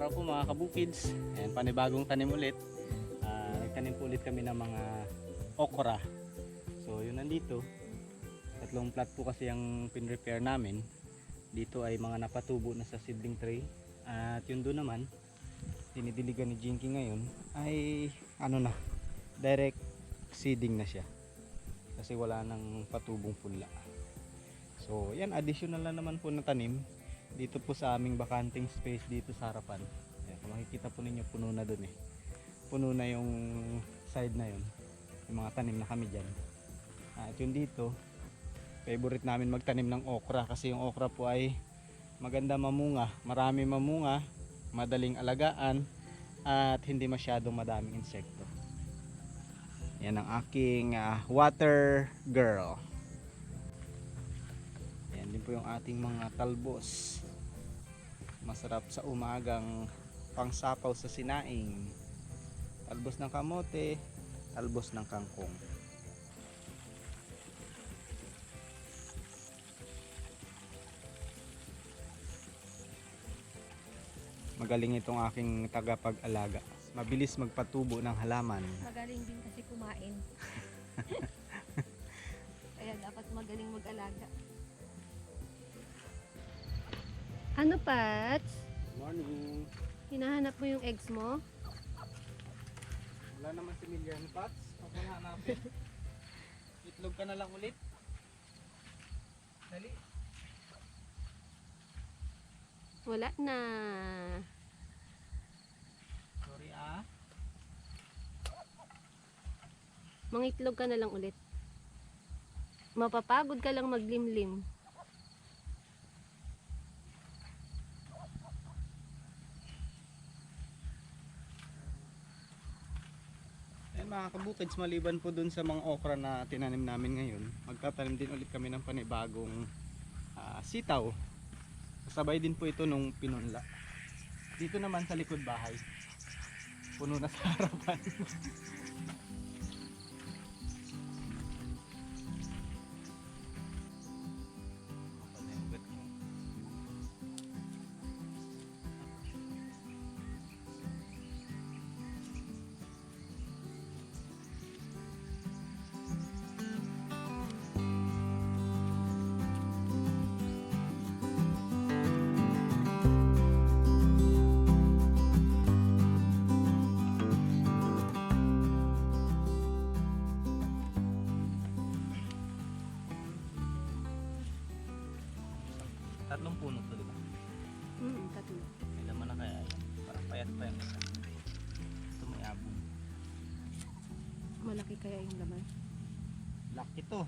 araw po mga kabukids. Ayan, panibagong tanim ulit. Nagtanim po ulit kami ng mga okra. So yun nandito. Tatlong plat po kasi ang pin-repair namin. Dito ay mga napatubo na sa seedling tray. At yun doon naman, dinidiligan ni Jinky ngayon ay ano na, direct seeding na siya. Kasi wala nang patubong pula. So yan, additional na naman po na tanim. Dito po sa aming bakanting space dito sa harapan. Ayan, kung makikita po ninyo, puno na dun eh. Puno na yung side na yun. Yung mga tanim na kami dyan. At yun dito, favorite namin magtanim ng okra. Kasi yung okra po ay maganda mamunga. Marami mamunga, madaling alagaan, at hindi masyadong madaming insekto. Yan ang aking water girl. Yan din po yung ating mga talbos. Masarap sa umagang pangsapaw sa sinaing. Talbos ng kamote, talbos ng kangkong. Magaling itong aking tagapag-alaga. Mabilis magpatubo ng halaman. Magaling din kasi kumain. Kaya dapat magaling mag-alaga. Ano, Pats? Morning. Hinahanap mo yung eggs mo? Wala naman si Million Pots. Huwag hanapin. Itlog ka na lang ulit. Dali. Wala na. Sorry ah. Mangitlog ka na lang ulit. Mapapagod ka lang maglimlim. Ayan mga kabukids, maliban po dun sa mga okra na tinanim namin ngayon, magtatanim din ulit kami ng panibagong sitaw. Kasabay din po ito nung pinunla. Dito naman sa likod bahay, puno na sa harapan. Tatlong puno to, diba? Tatlo. May laman na kaya yan. Parang payat pa yung isa. Ito may abong. Malaki kaya yung laman. Laki to.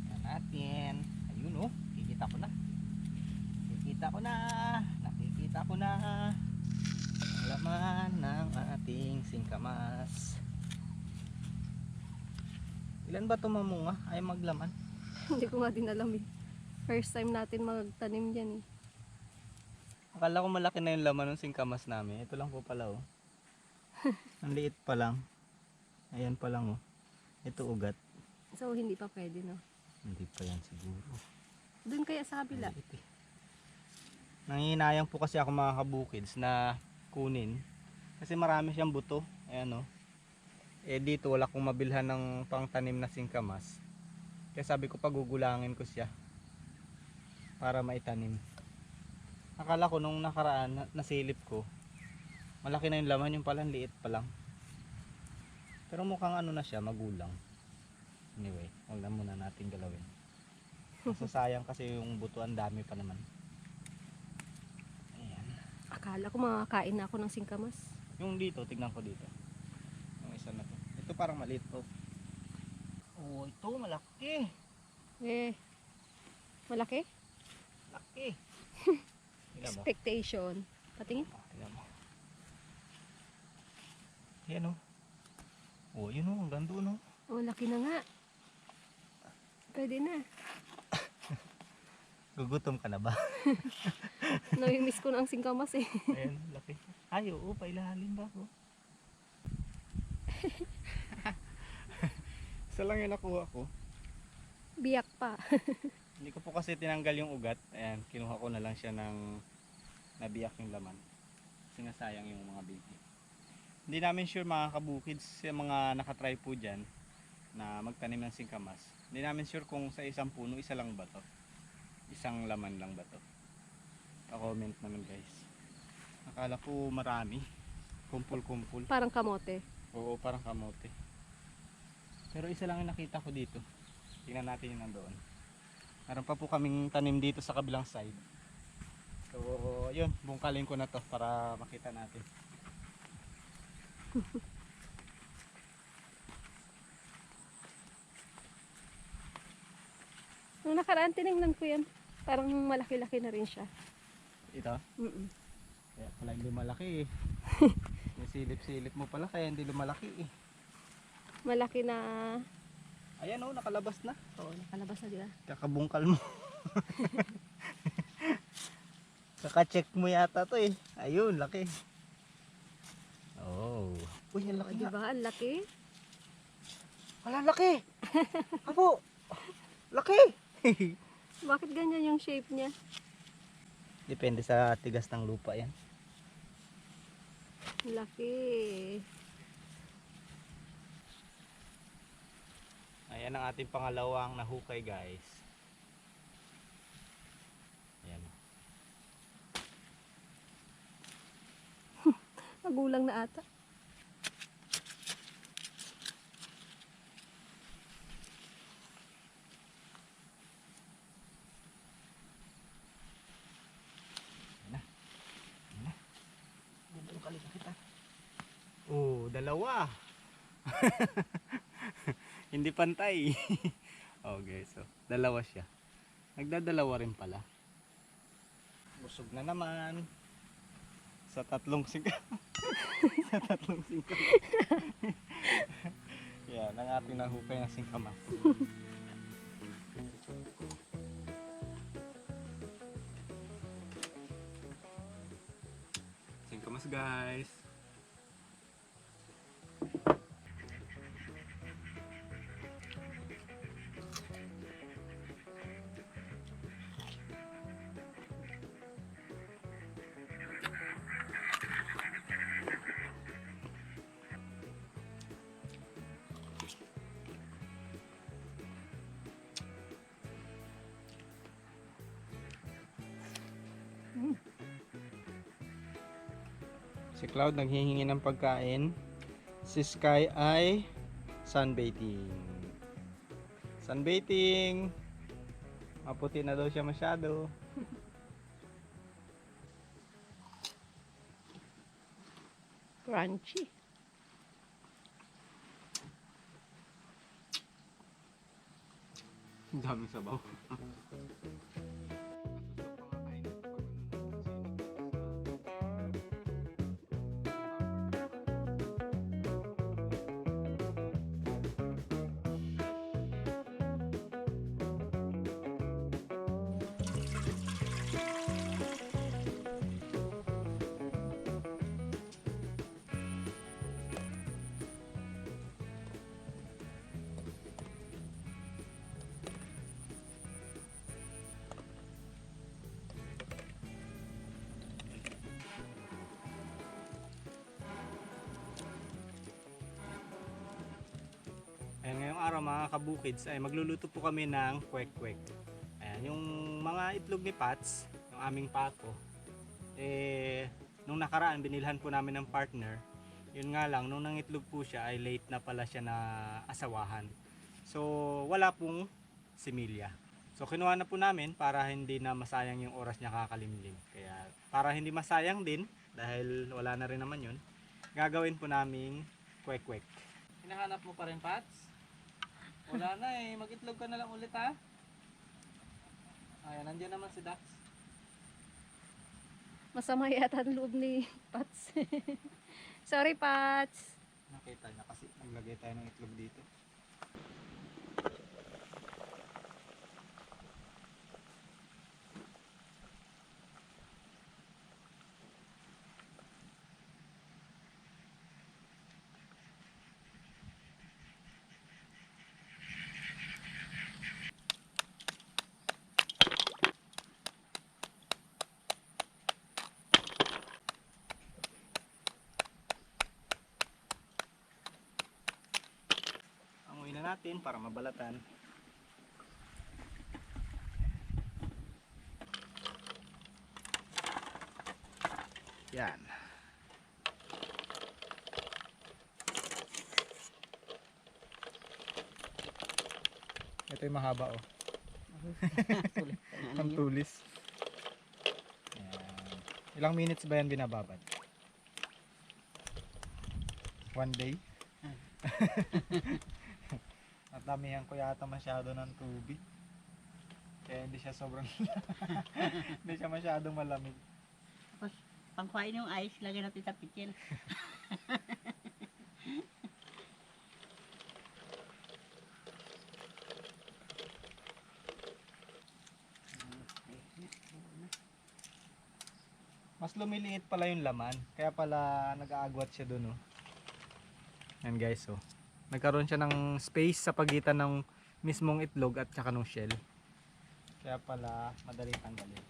Yan natin. Ayun oh, kikita ko na. Kikita ko na. Nakikita ko na. Ang laman ng ating singkamas. Ilan ba tumamunga? Ay maglaman. Hindi ko nga din alam eh. First time natin magtanim dyan eh. Akala ko malaki na yung laman ng singkamas namin. Ito lang po pala oh. Ang liit pa lang. Ayan pa lang oh. Ito ugat. So hindi pa pwede, no? Hindi pa yan siguro. Doon kaya sa kabila. Maliit eh. Nanginayang po kasi ako mga kabukids na kunin. Kasi marami siyang buto. Ayan oh. Eh dito wala kong mabilhan ng pangtanim na singkamas. Kaya sabi ko pagugulangin ko siya. Para maitanim. Akala ko nung nakaraan nasilip ko, malaki na yung laman, yung palang liit pa lang. Pero mukhang ano na siya, magulang. Anyway, huwag na muna natin galawin. Sayang kasi yung buto, ang dami pa naman. Ayan. Akala ko makakain na ako ng singkamas. Yung dito, tignan ko dito. Yung isa na to. Ito parang maliit to. Oh, ito malaki. Eh, malaki? Laki. Tignan mo. Expectation. Patingin. Tignan mo. Ayan oh. Oh, yun oh, hanggang doon oh. Oh, laki na nga. Pwede na. Gugutom ka na ba? Namimiss ko na ang singkamas eh. Ayan, laki. Ay, oo, pailalim ba ako? Isa lang yung nakuha ko. Biyak pa. Hindi ko po kasi tinanggal yung ugat. Ayan, kinuha ko na lang siya ng nabiyak yung laman. Kasi nga sayang yung mga baby. Hindi namin sure mga kabukids, yung mga nakatry po dyan na magtanim ng singkamas. Hindi namin sure kung sa isang puno, isa lang ba to? Isang laman lang ba to? Pa-comment naman guys. Akala ko marami. Kumpul-kumpul. Parang kamote. Oo, parang kamote. Pero isa lang yung nakita ko dito. Tingnan natin yung nandoon. Meron pa po kaming tanim dito sa kabilang side. So, yun. Bungkalin ko na to para makita natin. Nung nakaraan tinignan ko yan. Parang malaki-laki na rin siya. Ito? Mm-mm. Kaya pala hindi malaki eh. Yung silip-silip mo pala kaya hindi lumalaki eh. Malaki na. Ayan oh, nakalabas na. Oo, nakalabas na dila. Kakabungkal mo. Kaka-check mo yata to eh. Ayun, laki. Oh. Uy, ang laki nga. Diba? Ang laki. Wala, laki. Apo. Laki. Bakit ganyan yung shape niya? Depende sa tigas ng lupa yan. Laki. Ayan ang ating pangalawang nahukay guys. Ayan. Magulang na ata. Oh, dalawa. Hindi pantay. Okay, so dalawa siya. Nagdadalawa rin pala. Busog na naman. Sa tatlong singka. Sa tatlong singka. Yan, ang ating nahukay ng singkamas. Singkamas guys. Si Cloud naghihingi ng pagkain. Si Sky ay sunbathing. Sunbathing. Maputi na daw siya masyado. Crunchy. Ang daming sabaw. Ayan, ngayong araw mga kabukids ay magluluto po kami ng kwek-kwek. Ayan, yung mga itlog ni Pats, yung aming pako, nung nakaraan binilhan po namin ng partner. Yun nga lang, nung nangitlog po siya ay late na pala siya na asawahan. So wala pong similya. So kinuha na po namin para hindi na masayang yung oras niya kakalimlim. Kaya para hindi masayang din, dahil wala na rin naman yun, gagawin po namin kwek-kwek. Hinahanap mo pa rin, Pats? Wala na eh. Mag-itlog ka na lang ulit ha. Ayan, nandiyan naman si Dax. Masama yata ang loob ni Pats. Sorry, Pats. Nakita niya kasi naglagay tayo ng itlog dito. natin para mabalatan. Yan. Ito yung mahaba oh. Ang tulis. Ayan. Ilang minutes ba yan binababad? 1 day? At damihan ko yata masyado ng tubig. Kaya hindi siya sobrang hindi siya masyadong malamig. Tapos, pangkain yung ice, lagyan natin sa pichel. Mas lumiliit pala yung laman. Kaya pala nag-aagwat siya dun oh. Yan guys oh. Nagkaroon siya ng space sa pagitan ng mismong itlog at saka ng shell. Kaya pala madaling tanggalin.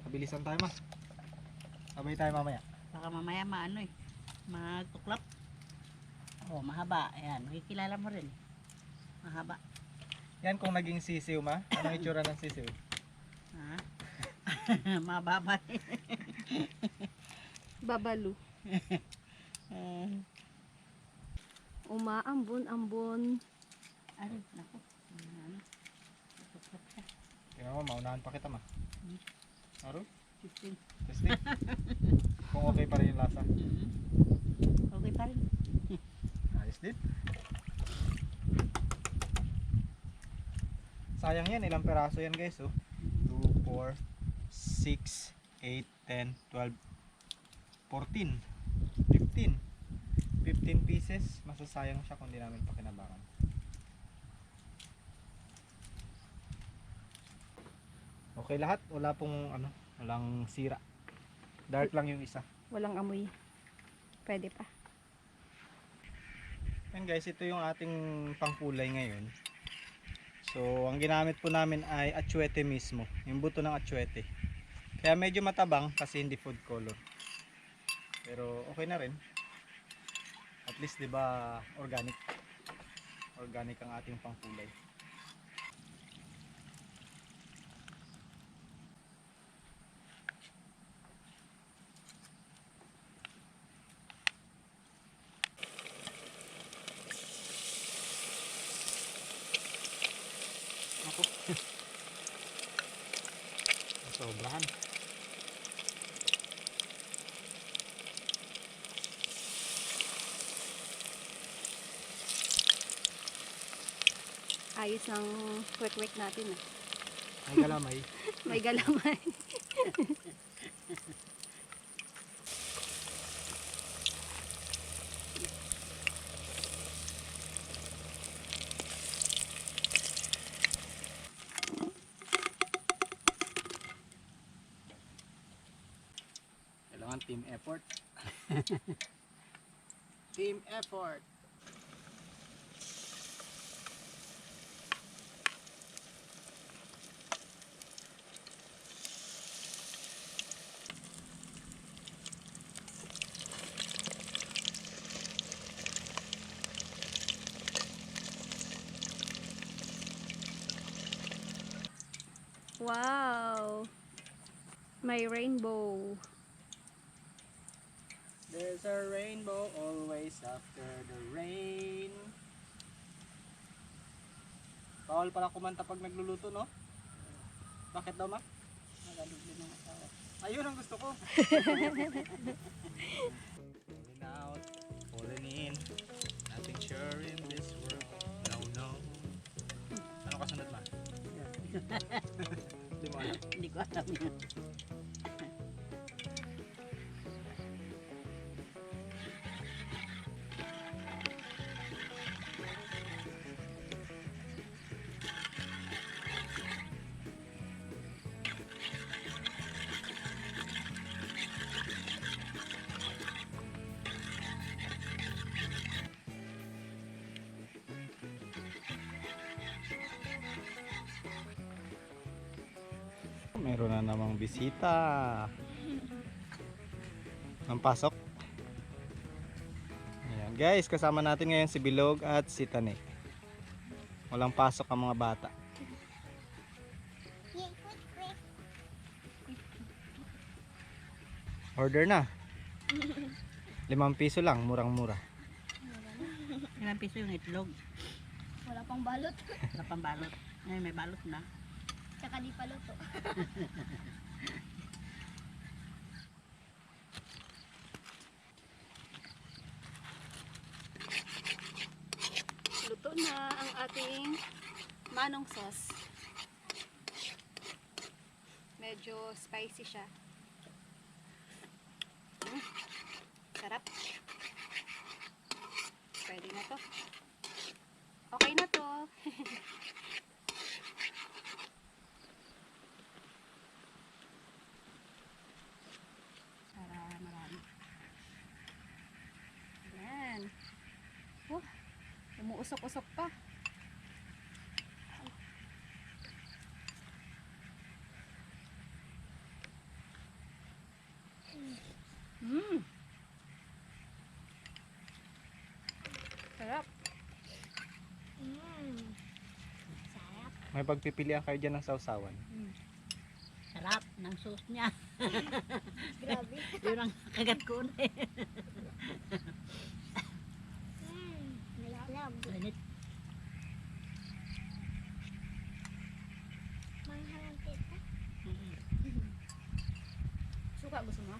Bilisan tayo ma. Sabay tayo mamaya. Baka mamaya maano eh, magtuklap. Oh, mahaba. Ayan, makikilala mo rin. Mahaba. Yan kung naging sisiw ma. Anong itsura ng sisiw? Ha? Mababa rin. Babalu. Umaambon-ambon. Ano, naku. Ano? Tuklap siya. Tingnan mo, maunahan pa kita ma. Aro? 15. Testing. Kung okay pa rin yung lasa. Okay pa rin. Ayos din. Sayang yan, ilang peraso yan guys oh. 2, 4, 6, 8, 10, 12, 14, 15. 15 pieces. Masasayang siya kung di namin pakinabangan. Okay lahat, wala pong ano, walang sira. Dark lang yung isa. Walang amoy. Pwede pa. Yan guys, ito yung ating pangkulay ngayon. So, ang ginamit po namin ay atsuete mismo, yung buto ng atsuete. Kaya medyo matabang kasi hindi food color. Pero okay na rin. At least 'di ba organic. Organic ang ating pangkulay. Ako. Sobrahan. Ayos ng kwek-kwek natin ah. Ay galamay. May galamay. Kailangan team effort. Team effort. Wow! May rainbow. There's a rainbow always after the rain. Bawal pala kumanta pag nagluluto, no? Bakit daw, ma? Nagalog din ang asawa. Ayun ang gusto ko. Falling out, falling in, nothing sure in this world. No, no. Ano kasunod, ma? Hindi mo alam. Hindi ko alam yun. Meron na namang bisita. Ang pasok. Ayan. Guys, kasama natin ngayon si Bilog at si Tane. Walang pasok ang mga bata. Order na. 5 piso lang, murang-mura. Ilang piso yung itlog. Wala pang balot. Wala pang balot. Ngayon may balot na. Tsaka di paluto. Luto na ang ating manong sauce. Medyo spicy siya. Sarap. Pwede na to. Okay na to. Para marami. Ayan. Umuusok-usok pa. Mmm. Sarap. Sarap. May pagpipilian kayo dyan ng sausawan. Sarap ng sauce niya. Grabe. Yun ang kagat ko na eh. Malalab. Init. Manghalang tita. Suka gusto mo?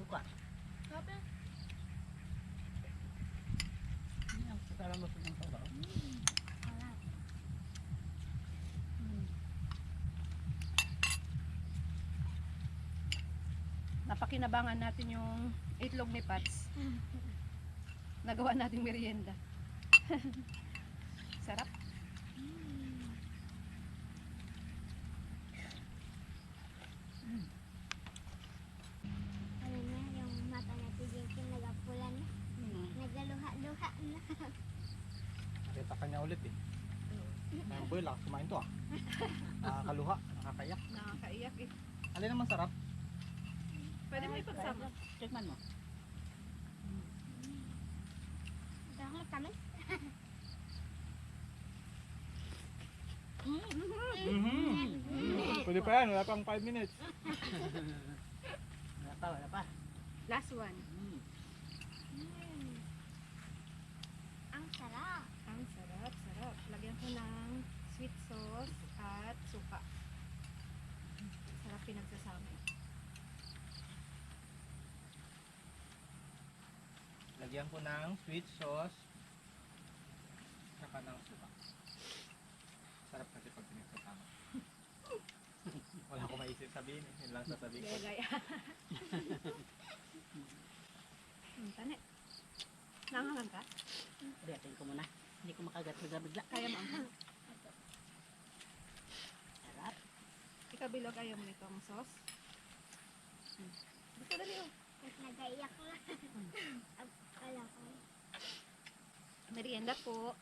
Suka. Grabe. Suka lang gusto ng suka. Napakinabangan natin yung itlog ni Pats. Nagawa nating merienda. Sarap. Ano na, yung mata na si Jensen nagapulan na. Nagaluha-luha na. Nakita ka niya ulit eh. Ang boy lang, kumain to ah. Nakakaluha, nakakayak. Nakakaiyak eh. Alin naman sarap? Pwede mo ipagsama. Tikman mo. Dahil kami. Pwede pa yan, wala pang 5 minutes. Wala pa. Last one. Ang sarap. Ang sarap, sarap. Lagyan ko ng sweet sauce at suka. Sarap pinagsasama. Lagyan ko ng sweet sauce. Saka ng suka. Sarap kasi pag pinagsasama. Wala ko maisip sabihin eh. Yun lang sasabihin ko. Gaya-gaya. Tane. Nangangan ka? Lihatin ko muna. Hindi ko makagat bigla. Kaya mo ang Sarap. Ikaw Bilog, kaya mo nitong sauce? Gusto dali oh. At nagaiyak na. Wala ko. Merienda po.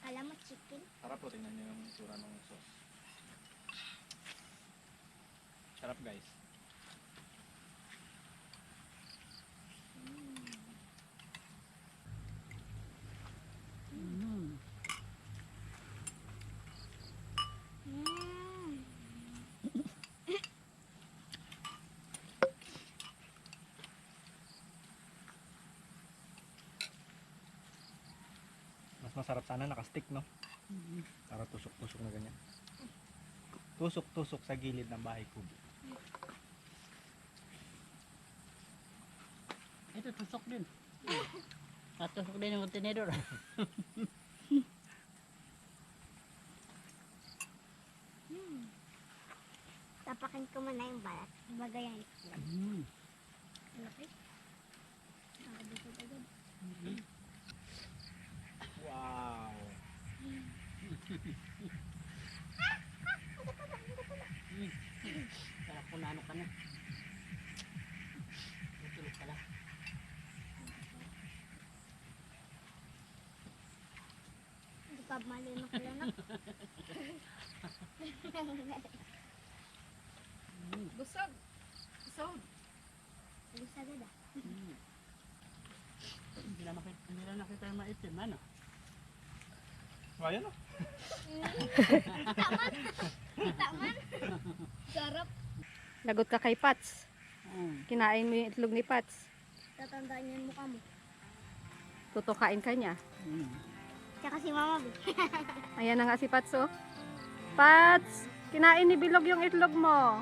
Kala mo chicken. Sarap po, tingnan nyo yung tsura ng sauce. Sarap guys. Mas masarap sana nakastick, no? Para tusok-tusok na ganyan. Tusok-tusok sa gilid ng bahay ko. Ito tusok din. At tusok din yung tinidor. Tapakin ko muna yung balat. Bagay yan. Okay. Nakabusog agad. Wow! Sarap kung ano ka na. Magkamalin ako lang ako. Busog. Busog. Gusto agad ah. Hindi na nakita yung maitim, ano? Ayan o. Taman. Sarap. Lagot ka kay Pats. Mm. Kinain mo yung itlog ni Pats. Tatandaan niya yung mukha mo. Tutukain ka niya. Mm. Tsaka si mama mo. Ayan na nga si Pats oh. Pats! Kinain ni Bilog yung itlog mo.